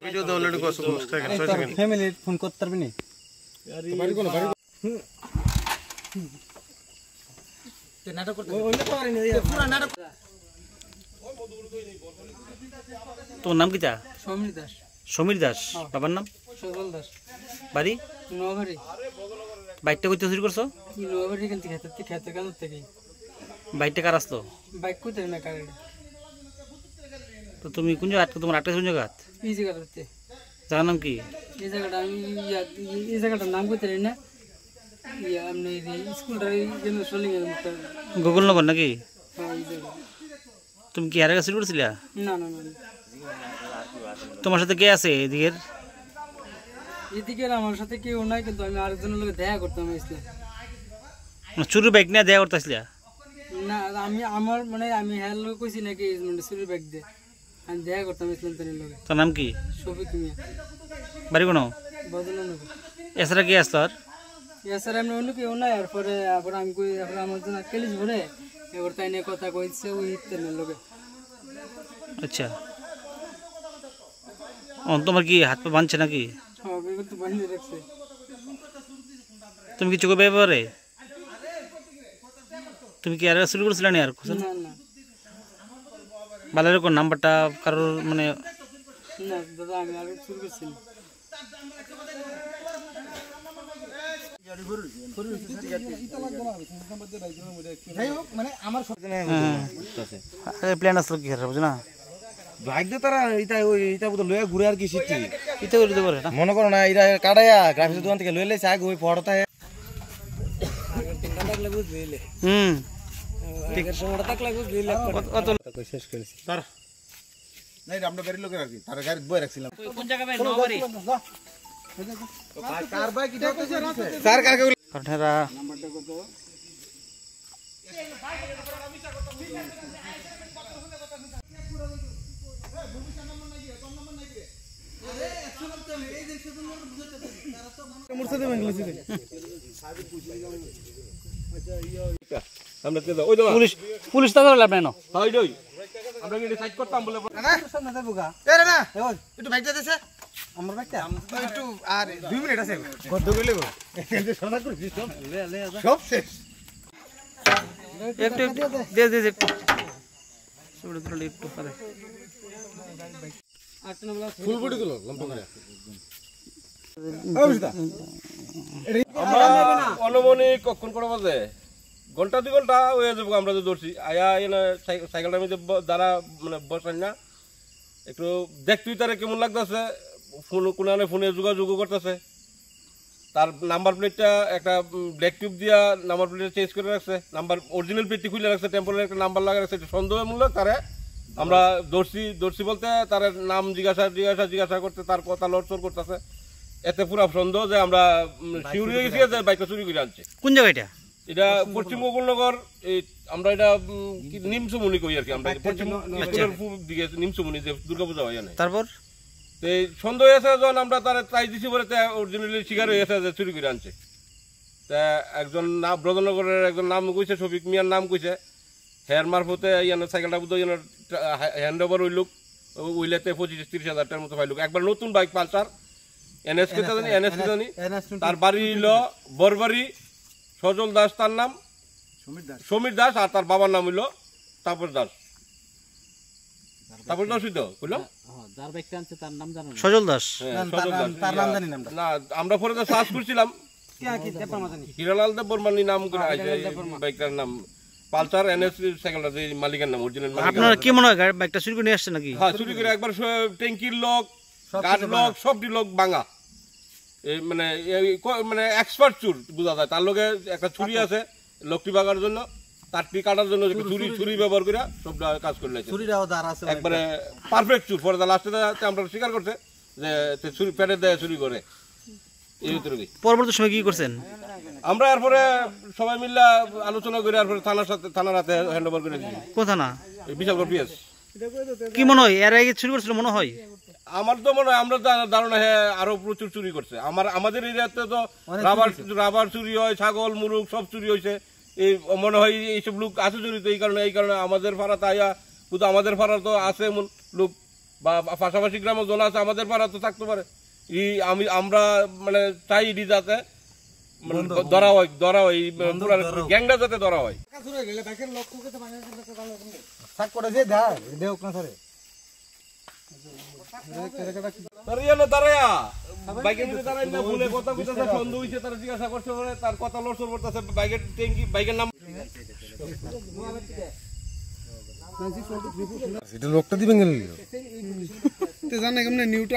Video দাও already কত second 6 second family phone করতে পারবি না বাড়ি কোন বাড়ি তে নাটক করতে ওই তো পারি না পুরো নাটক তোর নাম কিটা? সমীর দাস। সমীর দাস। বাবার নাম? সজল দাস। বাড়ি? নোয়াবাড়ি। বাইকটা কইতে চুরি করছো? কি নোয়াবাড়ি কেন খেতে কেন থেকে? বাইকটা কার আসতো? বাইক কইতে না কারে। তো তুমি কোন জায়গা তোমার আটটা কোন জায়গা? এই জায়গাতে। জায়গার নাম কি? এই জায়গাটা আমি এই জায়গাটার নাম কইতে না। ইয়া আমনে স্কুলটার জন্য চলে গেল মুখটা। গুগল নগর নাকি? হ্যাঁ এই জায়গা। তুমি কি আরে চুরি করছিলা? না না না। তোমার সাথে কে আছে এদিকের? এদিকের আমার সাথে কেউ নাই, কিন্তু আমি আরেকজনের লগে দেখা করতাম আসলে। চুরি বাইক নিয়ে দেখা করতেছিলা? না আমি আমার মানে আমি হ্যাঁ লোক কইছি নাকি মানে চুরি বাইক দে আমি দেখা করতাম ইসলাম তাদের লগে। তোর নাম কি? শফিক মিয়া। বাড়ি কোন? বদলনগর। এছাড়া কে আসতো আর? এছাড়া এমনি অন্য কেউ নাই। এরপরে আমি কই এরপরে আমার জন্য কেলিস ভরে এবার তাই নিয়ে কথা কইছে ওই তাদের লগে। আচ্ছা, তোমার কি হাত পা বাঁধছে নাকি? হ্যাঁ বিগত তো বান্ধে রাখছে। তুমি কিছু করবে এবারে? তুমি কি আর শুরু করছিলে না আর? না না ভালো কোন নাম্বারটা কারোর মানে? না দাদা আমি আগে শুরু করছি। প্ল্যান আসলো কি বুঝো না? বাইক দে তারা এটা ওই এটা বলে লয়া ঘুরে আর কি শিখছি ইতে করে দিতে পারে না মনে করো না এরা কাটায়া গ্রাফিক্স দোকান থেকে লইলে আগ ওই পড়তা হে তিনটা টাক লাগু দিলে আগের সময়টা টাক লাগু দিলে কত কই শেষ করেছি তার নাই আমরা গাড়ি লোকের আর কি তার গাড়ি বই রাখছিলাম কোন জায়গা ভাই? নগরী। কার বাইক এটা কইছে স্যার কার কে কাঠেরা নাম্বারটা কত? মুরসাদে বাংলাদেশে আমরা কে দাও ওই দাও পুলিশ তা ধরে লাভ নাই না। ওই দই আমরা কি সাইড করতাম বলে না সামনে যাবো গা। এ রে না ওই একটু বাইকটা দেছে আমার বাইকটা একটু আর 2 মিনিট আছে গদ্দ কইলে গো এতে সদা করছিস সব সব শেষ একটু দে একটু ছোট ছোট একটু পারে ফুল বডি গুলো লম্বা করে অনুমানিক কখন করে বাজে ঘন্টা 2 ঘন্টা হয়ে যাবো আমরা যে দৌড়ছি আয়া এনে সাইকেলটার মধ্যে যারা মানে বসাই না একটু দেখবি তারা কেমন লাগতেছে ফোন কোনানে ফোনে যোগাযোগ করতেছে তার নাম্বার প্লেটটা একটা ব্ল্যাক টিউব দিয়া নাম্বার প্লেট চেঞ্জ করে রাখছে নাম্বার অরিজিনাল প্লেটটি খুলে রাখছে টেম্পোরারি একটা নাম্বার লাগা রাখছে এটা সন্দেহমূলক তারে আমরা দৌড়ছি বলতে তার নাম জিজ্ঞাসা করতে তার কথা লড়চড় করতেছে এতে পুরা সন্দেহ যে আমরা শিউরি হয়ে গেছি যে বাইকটা চুরি করে আনছে। কোন জায়গা এটা পশ্চিম গোকুলনগর আমরা এটা নিমসুমনি কই আর কি আমরা পশ্চিম দিকে নিমসুমনি যে দুর্গাপূজা হয় না তারপর সন্দেহ হয়েছে যখন আমরা তার ট্রাই দিছি বলে অরিজিনালি শিকার হয়েছে যে চুরি করে আনছে তা একজন নাম ব্রজনগরের একজন নাম কইছে শফিক মিয়ার নাম কইছে হেয়ার মারফতে ইয়ানো সাইকেলটা বুঝো ইয়ানো হ্যান্ড ওভার হইলুক উইলেতে 25-30 হাজার টাকার মতো পাইলুক একবার নতুন বাইক পালসার এনএস কে জানি তার বাড়ি হইল বরবাড়ি সজল দাস তার নাম সমীর দাস আর তার বাবার নাম হইল তাপস দাস কইলো যার বাইকটা আনছে তার নাম জানো না? সজল দাস। তার নাম জানি না না আমরা পরে তো সার্চ করছিলাম কি দেবর মাঝানি হিরালাল দেব বর্মানি নাম করে আইছে বাইকটার নাম পালসার এনএস সাইকেলটা যে মালিকের নাম অরিজিনাল মালিক। আপনার কি মনে হয় বাইকটা চুরি করে নিয়ে আসছে নাকি? হ্যাঁ চুরি করে একবার ট্যাঙ্কির লক গার্ড লক সবটি লক ভাঙা মানে মানে এক্সপার্ট চুর বোঝা যায় তার লগে একটা ছুরি আছে লকটি ভাঙার জন্য তারটি কাটার জন্য ছুরি ব্যবহার করে সব কাজ করে লাগছে একবারে পারফেক্ট চুর পরে লাস্টে আমরা স্বীকার করছে যে ছুরি পেটে দেয় চুরি করে এই ভিতরে। পরবর্তী সময় কি করছেন? আমরা এরপরে সবাই মিলে আলোচনা করে এরপরে থানার হাতে হ্যান্ড ওভার করে দিচ্ছি। কোন থানা? বিশালগড় পিএস। কি মনে হয় এর আগে চুরি করছিল মনে হয়? আমার তো মনে হয় আমরা ধারণা আরো প্রচুর চুরি করছে আমাদের এরিয়াতে তো রাবার চুরি হয় ছাগল মুরগ সব চুরি হয়েছে এই মনে হয় এইসব লোক আছে জড়িত এই কারণে আমাদের পাড়াতে আয়া শুধু আমাদের পাড়া তো আছে এমন লোক বা পাশাপাশি গ্রামে জন আছে, আমাদের পাড়া তো থাকতে পারে। আমরা মানে চাই ইডি যাতে মানে ধরা হয় গ্যাংটা যাতে ধরা হয়। বাইকের মধ্যে দাঁড়াই না, ভুলে কথা কইতাছে, সন্দেহ হইছে, তারা জিজ্ঞাসা করছে, তার কথা লড়ছড় করতেছে, বাইকের ট্যাঙ্কি, বাইকের নাম এটা লোকটা দিবেন কেন জানে কেমনে নিউটা